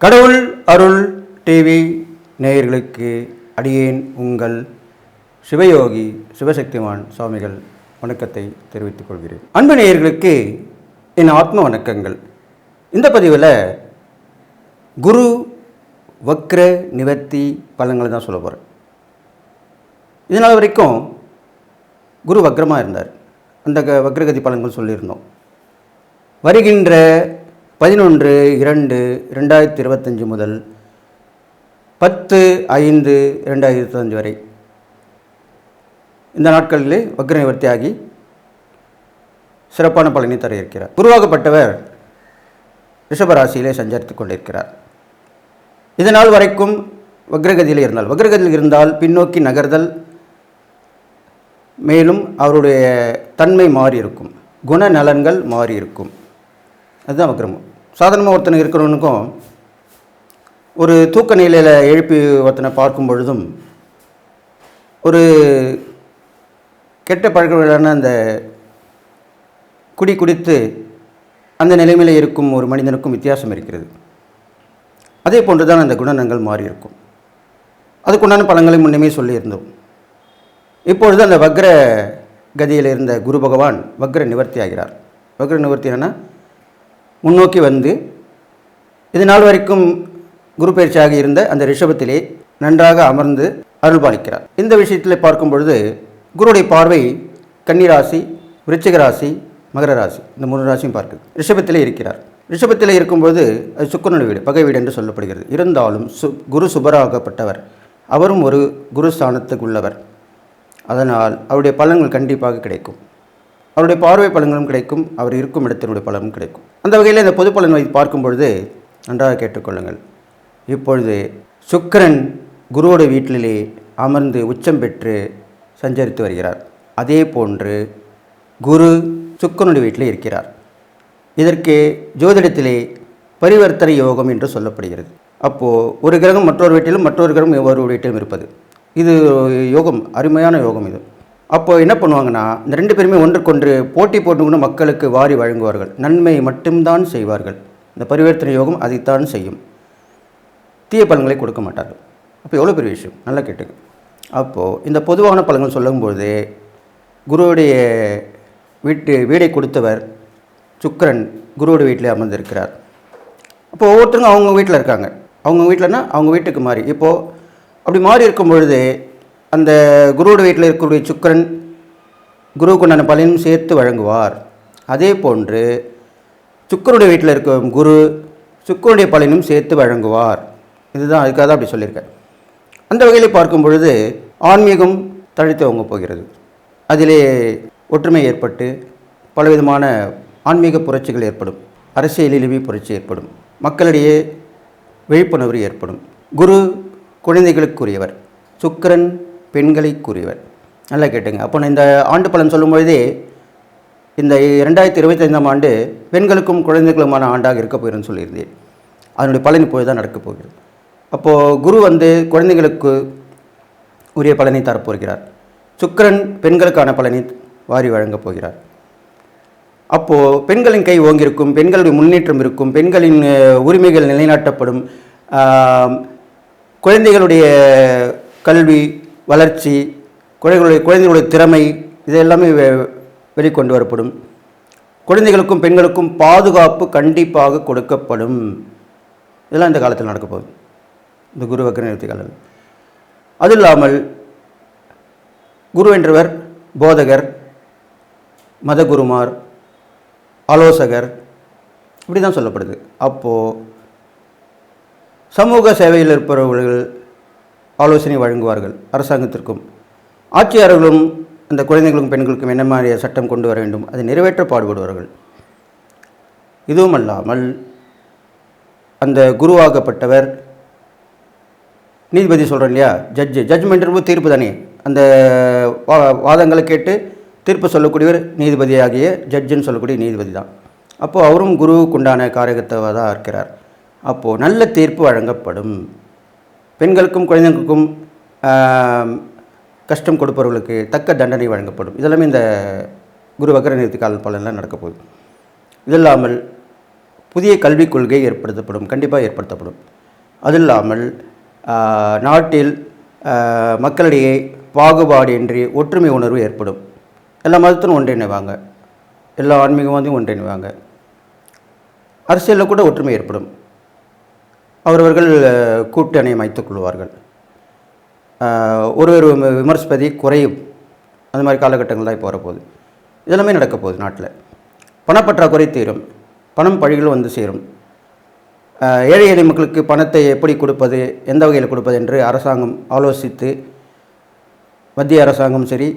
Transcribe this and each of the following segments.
கடவுள் அருள் டிவி நேயர்களுக்கு அடியேன் உங்கள் சிவயோகி சிவசக்திமான் சுவாமிகள் வணக்கத்தை தெரிவித்துக் கொள்கிறேன். அன்பு நேயர்களுக்கு என் ஆத்ம வணக்கங்கள். இந்த பதிவில் குரு வக்ர நிவர்த்தி பலன்களை தான் சொல்ல போகிறேன். இதனால் வரைக்கும் குரு வக்ரமாக இருந்தார். அந்த வக்ரகதி பலன்கள் சொல்லியிருந்தோம். வருகின்ற 11/2/2025 முதல் 10/5/2025 வரை இந்த நாட்களிலே வக்ர நிவர்த்தி ஆகி சிறப்பான பலனை தர இருக்கிறார். குருவாகப்பட்டவர் ரிஷபராசியிலே சஞ்சரித்து கொண்டிருக்கிறார். இதனால் வரைக்கும் வக்ரகதியில் இருந்தால் பின்னோக்கி நகர்தல், மேலும் அவருடைய தன்மை மாறி இருக்கும், குணநலன்கள் மாறி இருக்கும். அதுதான் வக்ரம். சாதாரணமாக ஒருத்தனை இருக்கிறவனுக்கும் ஒரு தூக்க நிலையில் எழுப்பி ஒருத்தனை பார்க்கும் பொழுதும் ஒரு கெட்ட பழக்கங்களான அந்த குடித்து அந்த நிலைமையில் இருக்கும் ஒரு மனிதனுக்கும் வித்தியாசம் இருக்கிறது. அதே போன்று தான் அந்த குணநலங்கள் மாறி இருக்கும். அதுக்குண்டான பலன்களை முன்னமே சொல்லியிருந்தோம். இப்பொழுது அந்த வக்ர கதியில் இருந்த குரு பகவான் வக்ர நிவர்த்தி ஆகிறார். வக்ர நிவர்த்தி என்னன்னா முன்னோக்கி வந்து இது நாள் வரைக்கும் குரு பயிற்சியாக இருந்த அந்த ரிஷபத்திலே நன்றாக அமர்ந்து அருள்பாலிக்கிறார். இந்த விஷயத்தில் பார்க்கும் பொழுது குருவுடைய பார்வை கன்னிராசி, விருச்சிக ராசி, மகர ராசி, இந்த 3 ராசியும் பார்க்குது. ரிஷபத்திலே இருக்கிறார். ரிஷபத்தில் இருக்கும்போது அது சுக்கிரனுடைய வீடு, பகை வீடு என்று சொல்லப்படுகிறது. இருந்தாலும் குரு சுபராகப்பட்டவர், அவரும் ஒரு குரு ஸ்தானத்துக்கு உள்ளவர். அதனால் அவருடைய பலன்கள் கண்டிப்பாக கிடைக்கும். அவருடைய பார்வை பலன்களும் கிடைக்கும், அவர் இருக்கும் இடத்தினுடைய பலனும் கிடைக்கும். அந்த வகையில் இந்த பொது பலன் வைத்து பார்க்கும் பொழுது நன்றாக கேட்டுக்கொள்ளுங்கள். இப்பொழுது சுக்கிரன் குருவோட வீட்டிலே அமர்ந்து உச்சம் பெற்று சஞ்சரித்து வருகிறார். அதே போன்று குரு சுக்கிரனுடைய வீட்டிலே இருக்கிறார். இதற்கு ஜோதிடத்திலே பரிவர்த்தனை யோகம் என்று சொல்லப்படுகிறது. அப்போது ஒரு கிரகம் மற்றொரு வீட்டிலும், மற்றொரு கிரகம் ஒவ்வொரு வீட்டிலும் இருப்பது, இது யோகம், அருமையான யோகம் இது. அப்போ என்ன பண்ணுவாங்கன்னா, இந்த 2 பேருமே ஒன்றுக்கொன்று போட்டி போட்டுக்கொண்டு மக்களுக்கு வாரி வழங்குவார்கள், நன்மை மட்டும்தான் செய்வார்கள். இந்த பரிவர்த்தனை யோகம் அதைத்தான் செய்யும், தீய பலன்களை கொடுக்க மாட்டார்கள். அப்போ எவ்வளோ பெரிய விஷயம், நல்லா கேட்டுங்க. அப்போது இந்த பொதுவான பலன்கள் சொல்லும்போது குருவுடைய வீடை கொடுத்தவர் சுக்கிரன் குருவுடைய வீட்டில் அமர்ந்திருக்கிறார். அப்போ ஒவ்வொருத்தருங்க அவங்க வீட்டில் இருக்காங்க. அவங்க வீட்டில்னா அவங்க வீட்டுக்கு மாறி, இப்போது அப்படி மாறி இருக்கும் பொழுது அந்த குருவோட வீட்டில் இருக்கக்கூடிய சுக்கிரன் குருவுக்கு உண்டான பலனும் சேர்த்து வழங்குவார். அதே போன்று சுக்கிரனுடைய வீட்டில் இருக்கும் குரு சுக்கிரனுடைய பலனும் சேர்த்து வழங்குவார். இதுதான், அதுக்காக தான் அப்படி சொல்லியிருக்கேன். அந்த வகையில் பார்க்கும் பொழுது ஆன்மீகம் தழைத்து ஓங்க போகிறது. அதிலே ஒற்றுமை ஏற்பட்டு பலவிதமான ஆன்மீக புரட்சிகள் ஏற்படும், அரசியலிலுமே புரட்சி ஏற்படும், மக்களிடையே விழிப்புணர்வு ஏற்படும். குரு குழந்தைகளுக்குரியவர், சுக்கிரன் பெண்களுக்குரியவர். நல்லா கேட்டுங்க. அப்போ நான் இந்த ஆண்டு பலன் சொல்லும்பொழுதே இந்த 2025ஆம் ஆண்டு பெண்களுக்கும் குழந்தைகளுக்குமான ஆண்டாக இருக்க போகிறேன்னு சொல்லியிருந்தேன். அதனுடைய பலன் இப்போது தான் நடக்கப் போகிறது. அப்போது குரு குழந்தைகளுக்கு உரிய பலனை தரப்போகிறார். சுக்கிரன் பெண்களுக்கான பலனை வாரி வழங்கப் போகிறார். அப்போது பெண்களின் கை ஓங்கியிருக்கும், பெண்களுடைய முன்னேற்றம் இருக்கும், பெண்களின் உரிமைகள் நிலைநாட்டப்படும், குழந்தைகளுடைய கல்வி வளர்ச்சி, குழந்தைகளுடைய திறமை, இது எல்லாமே வெளிக்கொண்டு வரப்படும். குழந்தைகளுக்கும் பெண்களுக்கும் பாதுகாப்பு கண்டிப்பாக கொடுக்கப்படும். இதெல்லாம் இந்த காலத்தில் நடக்க போகுது, இந்த குரு வக்ர நிவர்த்தி காலம். அது இல்லாமல் குரு என்றவர் போதகர், மதகுருமார், ஆலோசகர், இப்படி தான் சொல்லப்படுது. அப்போது சமூக சேவையில் இருப்பவர்கள் ஆலோசனை வழங்குவார்கள். அரசாங்கத்திற்கும் ஆட்சியாளர்களும் அந்த குழந்தைகளுக்கும் பெண்களுக்கும் என்ன மாதிரியான சட்டம் கொண்டு வர வேண்டும், அதை நிறைவேற்ற பாடுபடுவார்கள். இதுவும் அல்லாமல் அந்த குருவாகப்பட்டவர் நீதிபதி சொல்கிறோம் இல்லையா, ஜட்ஜ்மெண்ட் தீர்ப்பு தானே, அந்த வாதங்களை கேட்டு தீர்ப்பு சொல்லக்கூடியவர் நீதிபதியாகிய ஜட்ஜுன்னு சொல்லக்கூடிய நீதிபதி தான். அப்போது அவரும் குருவுக்கு உண்டான காரகத்தவாக தான் இருக்கிறார். அப்போது நல்ல தீர்ப்பு வழங்கப்படும். பெண்களுக்கும் குழந்தைகளுக்கும் கஷ்டம் கொடுப்பவர்களுக்கு தக்க தண்டனை வழங்கப்படும். இதெல்லாமே இந்த குரு வக்ர நிவர்த்தி கால பலன்லாம் நடக்க போகுது. இது இல்லாமல் புதிய கல்விக் கொள்கை கண்டிப்பாக ஏற்படுத்தப்படும். அது இல்லாமல் நாட்டில் மக்களிடையே பாகுபாடின்றி ஒற்றுமை உணர்வு ஏற்படும். எல்லா மதத்திலும் ஒன்றிணைவாங்க, எல்லா ஆன்மீகவாதியும் ஒன்றிணைவாங்க, அரசியலில் கூட ஒற்றுமை ஏற்படும். அவரவர்கள் கூட்டணி அமைத்துக் கொள்வார்கள். ஒரு விமர்சிப்பதை குறையும். அந்த மாதிரி காலகட்டங்கள் தான் இப்போ வரப்போகுது. இதெல்லாமே நடக்க போகுது. நாட்டில் பணப்பற்றாக்குறை தீரும், பணம் பழிகள் வந்து சேரும். ஏழை எளிய மக்களுக்கு பணத்தை எப்படி கொடுப்பது, எந்த வகையில் கொடுப்பது என்று அரசாங்கம் ஆலோசித்து, மத்திய அரசாங்கம் சரி,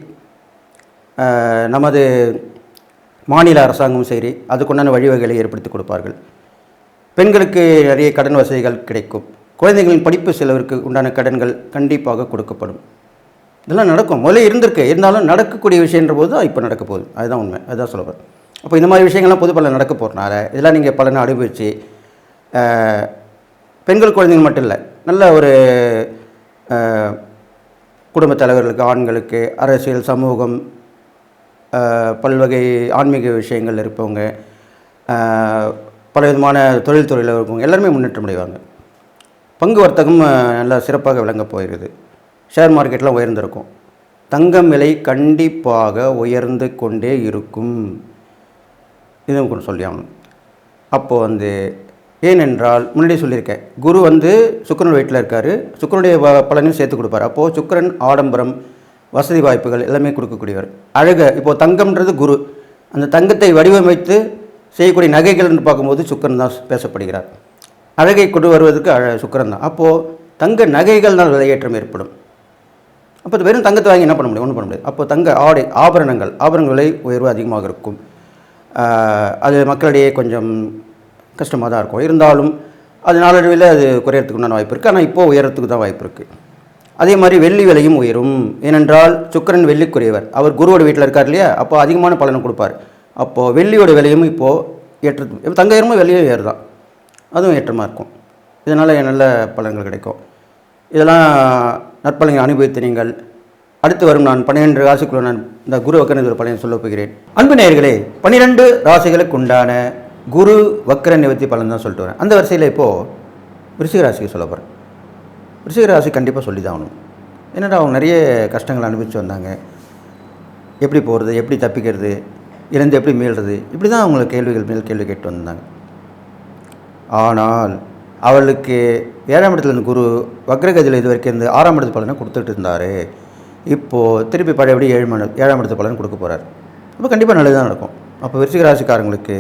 நமது மாநில அரசாங்கம் சரி, அதுக்குண்டான வழிவகைகளை ஏற்படுத்தி கொடுப்பார்கள். பெண்களுக்கு நிறைய கடன் வசதிகள் கிடைக்கும். குழந்தைகளின் படிப்பு செலவிற்கு உண்டான கடன்கள் கண்டிப்பாக கொடுக்கப்படும். இதெல்லாம் நடக்கும். முதல்ல இருந்திருக்கு, இருந்தாலும் நடக்கக்கூடிய விஷயன்ற போது தான் இப்போ நடக்க போகுது. அதுதான் உண்மை, அதுதான் சொல்லுவேன். அப்போ இந்த மாதிரி விஷயங்கள்லாம் பொது பலன் நடக்க போகிறனால இதெல்லாம் நீங்கள் பலனை அனுபவித்து, பெண்கள் குழந்தைங்க மட்டும் இல்லை, நல்ல ஒரு குடும்பத் தலைவர்களுக்கு, ஆண்களுக்கு, அரசியல், சமூகம், பல்வகை ஆன்மீக விஷயங்கள் இருப்பவங்க, பல விதமான தொழில்துறையில் இருக்கவங்க எல்லாருமே முன்னேற்றம் அடைவாங்க. பங்கு வர்த்தகம் நல்லா சிறப்பாக விளங்க போயிடுது. ஷேர் மார்க்கெட்லாம் உயர்ந்திருக்கும். தங்கம் விலை கண்டிப்பாக உயர்ந்து கொண்டே இருக்கும். இதுவும் கொஞ்சம் சொல்லி ஆகணும். அப்போது ஏனென்றால் முன்னாடியே சொல்லியிருக்கேன், குரு சுக்கிரன் வீட்டில் இருக்கார். சுக்கிரனுடைய பலனையும் சேர்த்து கொடுப்பார். அப்போது சுக்கிரன் ஆடம்பரம், வசதி வாய்ப்புகள் எல்லாமே கொடுக்கக்கூடியவர். இப்போது தங்கம்ன்றது குரு. அந்த தங்கத்தை வடிவமைத்து செய்யக்கூடிய நகைகள்னு பார்க்கும்போது சுக்கிரன் தான் பேசப்படுகிறார். அழகை கொண்டு வருவதற்கு சுக்கிரன் தான். அப்போது தங்க நகைகள்னால் விலையேற்றம் ஏற்படும். அப்போ வெறும் தங்கத்தை வாங்கி என்ன பண்ண முடியும்? ஒன்றும் பண்ண முடியாது. அப்போது தங்க ஆபரணங்கள் விலை உயர்வு அதிகமாக இருக்கும். அது மக்களிடையே கொஞ்சம் கஷ்டமாக தான் இருக்கும். இருந்தாலும் அது நாளடைவில் அது குறையறதுக்கு உண்டான வாய்ப்பு இருக்குது. ஆனால் இப்போது உயரத்துக்கு தான் வாய்ப்பு இருக்குது. அதே மாதிரி வெள்ளி விலையும் உயரும். ஏனென்றால் சுக்கிரன் வெள்ளிக்குரியவர். அவர் குருவோட வீட்டில் இருக்கார் இல்லையா? அப்போ அதிகமான பலனை கொடுப்பார். அப்போது வெள்ளியோட விலையும் இப்போது ஏற்ற, தங்க ஏறுமோ வெள்ளியும் ஏறுதான், அதுவும் ஏற்றமாக இருக்கும். இதனால் நல்ல பலன்கள் கிடைக்கும். இதெல்லாம் நற்பலன்களை அனுபவித்து நீங்கள் அடுத்து வரும் நான் 12 ராசிக்குள்ள நான் இந்த குரு வக்கர பலனை சொல்ல போகிறேன். அன்பு நேயர்களே, 12 ராசிகளுக்கு உண்டான குரு வக்கர நிவர்த்தி பலன் தான் சொல்லிட்டு வரேன். அந்த வரிசையில் இப்போது விருச்சிக ராசிக்கு சொல்ல போகிறேன். விருச்சிக ராசி கண்டிப்பாக சொல்லி தான் ஆகணும். என்னடா அவங்க நிறைய கஷ்டங்கள் அனுபவித்து வந்தாங்க, எப்படி போகிறது, எப்படி தப்பிக்கிறது, இருந்து எப்படி மீள்றது, இப்படி தான் அவங்களுக்கு கேள்விகள் மேல் கேள்வி கேட்டு வந்தாங்க. ஆனால் அவளுக்கு 7ஆம் இடத்துல இருந்து குரு வக்ரகதியில் இது வரைக்கும் இருந்து 6ஆம் இடத்து பலனை கொடுத்துட்டு இருந்தார். இப்போது திருப்பி பழையபடி 7ஆம் இடத்து பலன் கொடுக்க போகிறார். அப்போ கண்டிப்பாக நல்லது தான் நடக்கும். அப்போ விருச்சிக ராசிக்காரங்களுக்கு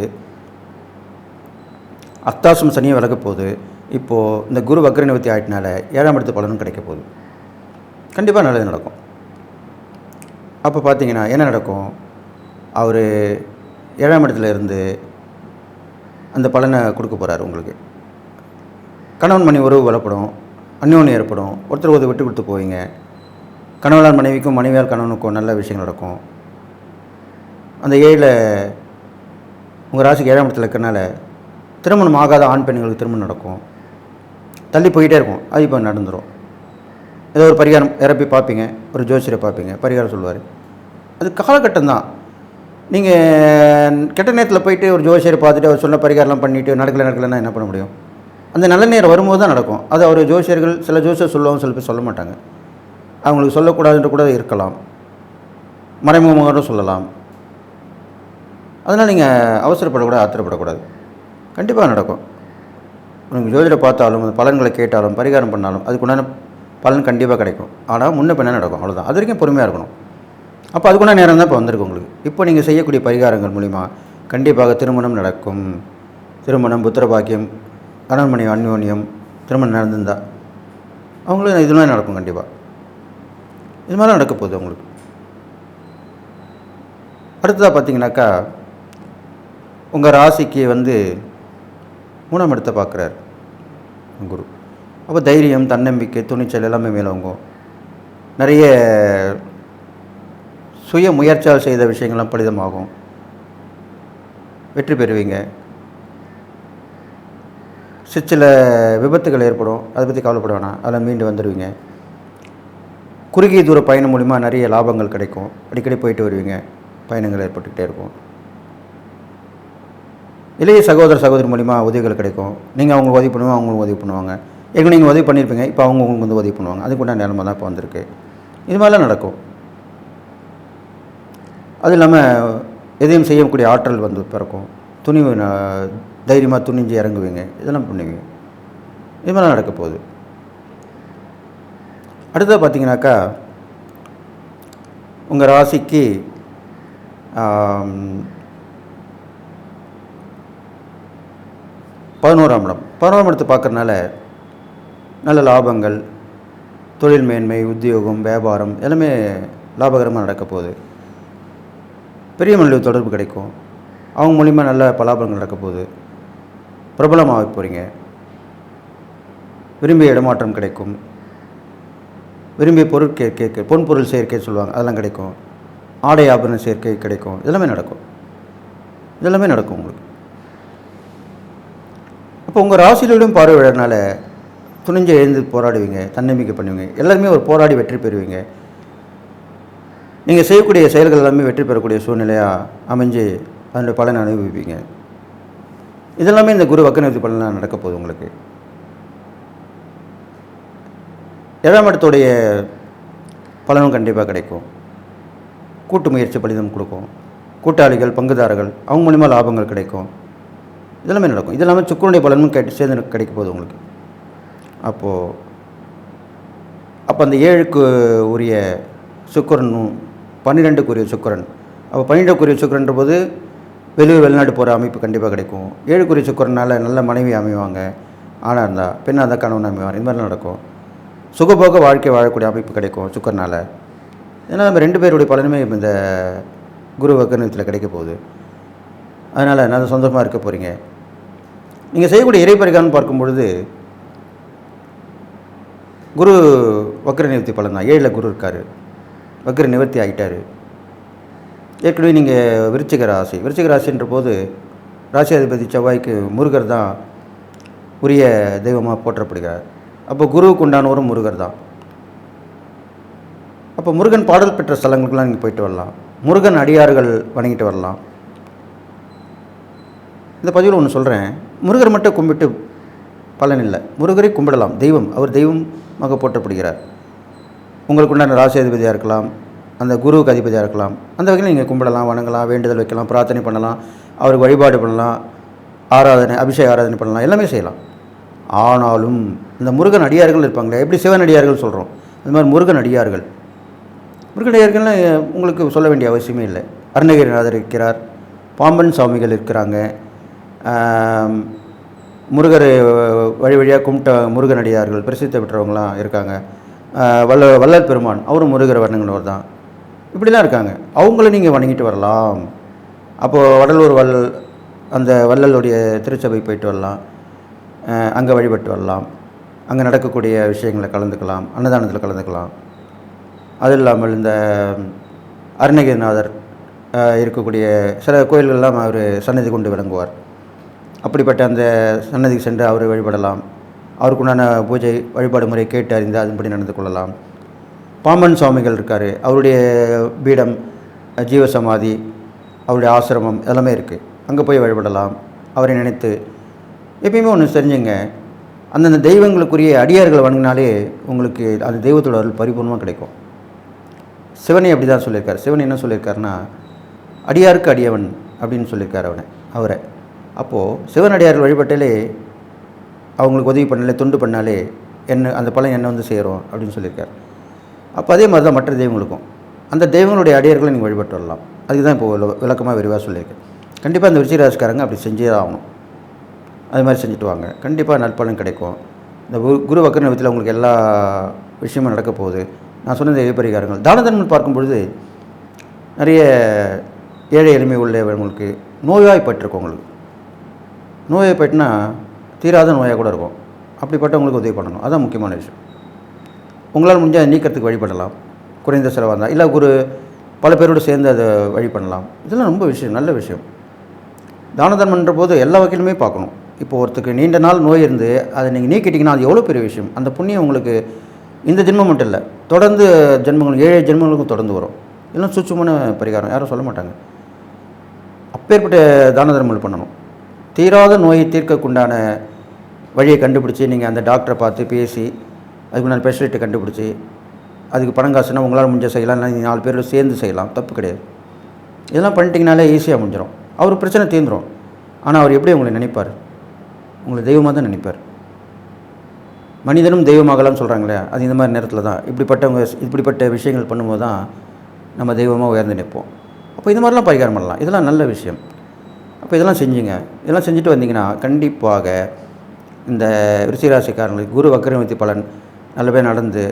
அர்த்தாசம் சனியும் விலக போகுது. இப்போது இந்த குரு வக்ர நிவர்த்தி ஆகிட்டனால 7ஆம் இடத்து பலனும் கிடைக்க போகுது. கண்டிப்பாக நல்லது நடக்கும். அப்போ பார்த்தீங்கன்னா என்ன நடக்கும்? அவர் 7ஆம் இடத்துல இருந்து அந்த பலனை கொடுக்க போகிறார். உங்களுக்கு கணவன் மனைவி உறவு பலப்படும், அந்யோன்யம் ஏற்படும், ஒருத்தர் விட்டு கொடுத்து போவீங்க. கணவனால் மனைவிக்கும், மனைவியால் கணவனுக்கும் நல்ல விஷயங்கள் நடக்கும். அந்த 7 உங்கள் ராசிக்கு 7ஆம் இடத்துல இருக்கிறனால திருமணம் ஆகாத ஆண் பெண்களுக்கு திருமணம் நடக்கும். தள்ளி போயிட்டே இருக்கும், அது இப்போ நடந்துடும். ஏதோ ஒரு பரிகாரம் இறப்பி பார்ப்பீங்க, ஒரு ஜோசியரை பார்ப்பீங்க, பரிகாரம் சொல்லுவார். அது காலகட்டம் தான். நீங்கள் கெட்ட நேரத்தில் போயிட்டு ஒரு ஜோசியரை பார்த்துட்டு அவர் சொன்ன பரிகாரம்லாம் பண்ணிவிட்டு நடக்கலைன்னா என்ன பண்ண முடியும்? அந்த நல்ல நேரம் வரும்போது தான் நடக்கும். அது அவர் ஜோசியர்கள், சில ஜோசியர் சொல்லுவாங்க, சில பேர் சொல்ல மாட்டாங்க. அவங்களுக்கு சொல்லக்கூடாதுன்ற கூட இருக்கலாம், மறைமுகமாக சொல்லலாம். அதனால் நீங்கள் அவசரப்படக்கூடாது, ஆத்திரப்படக்கூடாது. கண்டிப்பாக நடக்கும். உங்களுக்கு ஜோதிடரை பார்த்தாலும், அந்த பலன்களை கேட்டாலும், பரிகாரம் பண்ணாலும் அதுக்குண்டான பலன் கண்டிப்பாக கிடைக்கும். ஆனால் முன்ன பின்ன நடக்கும், அவ்வளோதான். அது வரைக்கும் பொறுமையாக இருக்கணும். அப்போ அதுக்குண்டான நேரம் தான் இப்போ வந்திருக்கு உங்களுக்கு. இப்போ நீங்கள் செய்யக்கூடிய பரிகாரங்கள் மூலிமா கண்டிப்பாக திருமணம் நடக்கும். திருமணம், புத்திர பாக்கியம், கணவன் மனைவி அந்யோன்யம், திருமணம் நடந்திருந்தால் அவங்களுக்கு இதுமாதிரி நடக்கும். கண்டிப்பாக இது மாதிரி நடக்க போகுது உங்களுக்கு. அடுத்ததாக பார்த்தீங்கன்னாக்கா உங்கள் ராசிக்கு 3ஆம் இடத்தை பார்க்குறார் குரு. அப்போ தைரியம், தன்னம்பிக்கை, துணிச்சல் எல்லாமே மேலோங்கும். நிறைய சுய முயற்சியால் செய்த விஷயங்கள்லாம் பலிதமாகும். வெற்றி பெறுவீங்க. சில விபத்துகள் ஏற்படும், அதை பற்றி கவலைப்பட வேணாம், அதில் மீண்டு வந்துடுவீங்க. குறுகிய தூர பயணம் மூலிமா நிறைய லாபங்கள் கிடைக்கும். அடிக்கடி போயிட்டு வருவீங்க, பயணங்கள் ஏற்பட்டுக்கிட்டே இருக்கும். இளைய சகோதர சகோதரி மூலிமா உதவிகள் கிடைக்கும். நீங்கள் அவங்களுக்கு உதவி பண்ணுவாங்க, அவங்களுக்கு உதவி பண்ணுவாங்க. ஏற்கனவே நீங்கள் உதவி பண்ணியிருப்பீங்க, இப்போ அவங்க உங்களுக்கு வந்து உதவி பண்ணுவாங்க. அதுக்குண்டான நிலமை தான் இப்போ வந்திருக்கு. இது மாதிரிலாம் நடக்கும். அது இல்லாமல் எதையும் செய்யக்கூடிய ஆற்றல் வந்து பிறக்கும். துணிவு தைரியமாக துணிஞ்சு இறங்குவீங்க, இதெல்லாம் பண்ணுவீங்க. இது மாதிரிலாம் நடக்க போகுது. அடுத்தது பார்த்தீங்கன்னாக்கா, உங்கள் ராசிக்கு 11ஆம் இடம். 11ஆம் இடத்தை பார்க்குறதுனால நல்ல லாபங்கள், தொழில் மேன்மை, உத்தியோகம், வியாபாரம் எல்லாமே லாபகரமாக நடக்க போகுது. பெரிய மனித தொடர்பு கிடைக்கும். அவங்க மூலிமா நல்ல பலாபலங்கள் நடக்க போகுது. பிரபலமாக போகிறீங்க. விரும்பிய இடமாற்றம் கிடைக்கும். விரும்பிய பொருட்கே பொன்பொருள் சேர்க்கை சொல்லுவாங்க, அதெல்லாம் கிடைக்கும். ஆடை ஆபரண சேர்க்கை கிடைக்கும். இதெல்லாமே நடக்கும். இதெல்லாமே நடக்கும் உங்களுக்கு. அப்போ உங்கள் ராசியிலும் பார்வை விழறனால துணிஞ்சு எழுந்து போராடுவீங்க, தன்னம்பிக்கை பண்ணுவீங்க. எல்லாருமே ஒரு போராடி வெற்றி பெறுவீங்க. நீங்கள் செய்யக்கூடிய செயல்கள் எல்லாமே வெற்றி பெறக்கூடிய சூழ்நிலையாக அமைஞ்சு அதனுடைய பலனை அனுபவிப்பீங்க. இதெல்லாமே இந்த குரு வக்கரநிவர்த்தி பலனாக நடக்க போகுது உங்களுக்கு. 7ஆம் இடத்துடைய பலனும் கண்டிப்பாக கிடைக்கும். கூட்டு முயற்சி பலிதம் கொடுக்கும். கூட்டாளிகள், பங்குதாரர்கள் அவங்க மூலிமா லாபங்கள் கிடைக்கும். இதெல்லாமே நடக்கும். இது இல்லாமல் சுக்கரனுடைய பலனும் சேர்ந்து கிடைக்க போகுது உங்களுக்கு. அப்போ அந்த 7க்கு உரிய சுக்கரனும் 12க்கு உரிய சுக்கரன், அப்போ 12க்கு உரிய சுக்கரன்ற போது வெளிநாடு போகிற அமைப்பு கண்டிப்பாக கிடைக்கும். 7க்கு உரிய சுக்கரனால் நல்ல மனைவி அமைவாங்க. ஆணாக இருந்தால், பெண்ணாக இருந்தால் கணவன் அமைவாங்க. இது மாதிரிலாம் நடக்கும். சுகபோக வாழ்க்கை வாழக்கூடிய அமைப்பு கிடைக்கும் சுக்கரனால். ஏன்னா நம்ம 2 பேருடைய பலனுமே இந்த குரு வக்கரத்தில் கிடைக்க போகுது. அதனால் நல்ல சொந்தமாக இருக்க போகிறீங்க. நீங்கள் செய்யக்கூடிய இறைப்பரிகாரம்னு பார்க்கும்பொழுது குரு வக்கர நிவர்த்தி பலன் தான். 7ல் குரு இருக்கார், வக்கர நிவர்த்தி ஆகிட்டார். ஏற்கனவே நீங்கள் விருச்சிக ராசின்ற போது ராசி அதிபதி செவ்வாய்க்கு முருகர் தான் உரிய தெய்வமாக போற்றப்படுகிறார். அப்போ குருவுக்கு உண்டானவரும் முருகர் தான். அப்போ முருகன் பாடல் பெற்ற ஸ்தலங்களுக்கெல்லாம் நீங்கள் போயிட்டு வரலாம். முருகன் அடியார்கள் வணங்கிட்டு வரலாம். இந்த பதிவில் ஒன்று சொல்கிறேன், முருகர் மட்டும் கும்பிட்டு பலன் இல்லை. முருகரை கும்பிடலாம். தெய்வம், அவர் தெய்வமாக போற்றப்படுகிறார். உங்களுக்கு உண்டான ராசி அதிபதியாக இருக்கலாம், அந்த குருவுக்கு அதிபதியாக இருக்கலாம். அந்த வகையில் நீங்கள் கும்பிடலாம், வணங்கலாம், வேண்டுதல் வைக்கலாம், பிரார்த்தனை பண்ணலாம், அவருக்கு வழிபாடு பண்ணலாம், ஆராதனை, அபிஷேக ஆராதனை பண்ணலாம், எல்லாமே செய்யலாம். ஆனாலும் இந்த முருகன் அடியார்கள் இருப்பாங்களே, எப்படி சிவன் அடியார்கள் சொல்கிறோம், அது மாதிரி முருகன் அடியார்கள்னால் உங்களுக்கு சொல்ல வேண்டிய அவசியமே இல்லை. அருணகிரிநாதர் இருக்கிறார், பாம்பன் சுவாமிகள் இருக்கிறாங்க, முருகர் வழியாக கும்பிட்ட முருகன் அடியார்கள் பிரசித்த பெற்றவங்களாம் இருக்காங்க. வள்ளல் பெருமான் அவரும் முருகர் வர்ணங்களவர் தான். இப்படிலாம் இருக்காங்க. அவங்கள நீங்கள் வணங்கிட்டு வரலாம். அப்போது வடலூர் அந்த வள்ளலுடைய திருச்சபை போயிட்டு வரலாம், அங்கே வழிபட்டு வரலாம், அங்கே நடக்கக்கூடிய விஷயங்களை கலந்துக்கலாம், அன்னதானத்தில் கலந்துக்கலாம். அது இல்லாமல் இந்த அருணகிரிநாதர் இருக்கக்கூடிய சில கோயில்கள்லாம் அவர் சன்னதி கொண்டு விளங்குவார். அப்படிப்பட்ட அந்த சன்னதிக்கு சென்று அவரை வழிபடலாம். அவருக்குண்டான பூஜை வழிபாடு முறை கேட்டு அறிந்து அதன்படி நடந்து கொள்ளலாம். பாம்பன் சுவாமிகள் இருக்கார், அவருடைய பீடம், ஜீவசமாதி, அவருடைய ஆசிரமம் எல்லாமே இருக்குது. அங்கே போய் வழிபடலாம். அவரை நினைத்து எப்பயுமே ஒன்று தெரிஞ்சுங்க, அந்தந்த தெய்வங்களுக்குரிய அடியார்கள் வணங்கினாலே உங்களுக்கு அந்த தெய்வத்தோட அருள் பரிபூர்ணமாக கிடைக்கும். சிவனை அப்படி தான் சொல்லியிருக்கார். சிவன் என்ன சொல்லியிருக்காருன்னா, அடியாருக்கு அடியவன் அப்படின்னு சொல்லியிருக்கார் அவரை. அப்போது சிவன் அடியார்கள் வழிபட்டாலே, அவங்களுக்கு உதவி பண்ணாலே, தொண்டு பண்ணாலே அந்த பலன் என்ன வந்து சேரும் அப்படின்னு சொல்லியிருக்கார். அப்போ அதே மாதிரி தான் மற்ற தெய்வங்களுக்கும் அந்த தெய்வங்களுடைய அடியார்களை நீங்கள் வழிபட்டு வரலாம். அதுக்கு தான் இப்போது விளக்கமாக விரிவாக சொல்லியிருக்கேன். கண்டிப்பாக அந்த விருச்சிகராசிக்காரங்க அப்படி செஞ்சே ஆகணும். அது மாதிரி செஞ்சுட்டு வாங்க, கண்டிப்பாக நற்பலன் கிடைக்கும். இந்த குரு வக்கர நிவர்த்தியில் உங்களுக்கு எல்லா விஷயமும் நடக்க போகுது. நான் சொன்ன இறைப்பரிகாரங்கள் தான தர்மம் பார்க்கும்பொழுது நிறைய ஏழை எளிமை உள்ளவங்களுக்கு நோய்வாய்ப்பட்டிருக்கவங்களுக்கு, நோய்வாய்ப்பட்டுனா தீராத நோயாக கூட இருக்கும், அப்படிப்பட்டவங்களுக்கு உதவி பண்ணணும். அதுதான் முக்கியமான விஷயம். உங்களால் முடிஞ்சால் நீக்கிறதுக்கு வழிபடலாம், குறைந்த செலவாக இருந்தால். இல்லை பல பேரோடு சேர்ந்து அதை வழி பண்ணலாம். இதெல்லாம் ரொம்ப நல்ல விஷயம். தான தர்மன்ற போது எல்லா வகையிலுமே பார்க்கணும். இப்போ ஒருத்தருக்கு நீண்ட நாள் நோய் இருந்து அதை நீங்கள் நீக்கிட்டிங்கன்னா அது எவ்வளோ பெரிய விஷயம். அந்த புண்ணியம் உங்களுக்கு இந்த ஜென்மம் மட்டும் இல்லை, தொடர்ந்து ஜென்மங்கள் 7 ஜென்மங்களுக்கும் தொடர்ந்து வரும். இதெல்லாம் சூட்சமான பரிகாரம், யாரும் சொல்ல மாட்டாங்க. அப்பேற்பட்ட தான தர்மங்கள் பண்ணணும். தீராத நோயை தீர்க்கக்குண்டான வழியை கண்டுபிடிச்சி நீங்கள் அந்த டாக்டரை பார்த்து பேசி அதுக்கு நான் ஸ்பெஷலிஸ்ட்டை கண்டுபிடிச்சி அதுக்கு பணம் காசுனா உங்களால் முடிஞ்ச செய்யலாம், இல்லை நீங்கள் 4 பேரில் சேர்ந்து செய்யலாம், தப்பு கிடையாது. இதெல்லாம் பண்ணிட்டீங்கனாலே ஈஸியாக முடிஞ்சிடும். அவர் பிரச்சனை தீர்ந்துடும். ஆனால் அவர் எப்படி உங்களை நினைப்பார்? உங்களை தெய்வமாக தான் நினைப்பார். மனிதனும் தெய்வமாகலாம்னு சொல்கிறாங்களே, அது இந்த மாதிரி நேரத்தில் தான் இப்படிப்பட்ட விஷயங்கள் பண்ணும்போது தான் நம்ம தெய்வமாக உயர்ந்து நிற்போம். அப்போ இது மாதிரிலாம் பரிகாரம் பண்ணலாம். இதெல்லாம் நல்ல விஷயம். அப்போ இதெல்லாம் செஞ்சுங்க. இதெல்லாம் செஞ்சுட்டு வந்தீங்கன்னா கண்டிப்பாக இந்த விருச்சிகராசிக்காரங்களுக்கு குரு வக்ரநிவர்த்தி பலன் நல்லபடியாக நடந்து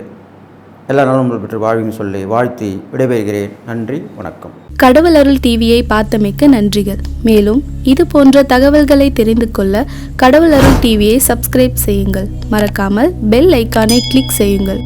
எல்லா நாளும் பெற்று வாழ்வின்னு சொல்லி வாழ்த்தி விடைபெறுகிறேன். நன்றி, வணக்கம். கடவுள் அருள் டிவியை பார்த்தமைக்க நன்றிகள். மேலும் இது போன்ற தகவல்களை தெரிந்து கொள்ள கடவுள் அருள் டிவியை சப்ஸ்கிரைப் செய்யுங்கள். மறக்காமல் பெல் ஐக்கானை கிளிக் செய்யுங்கள்.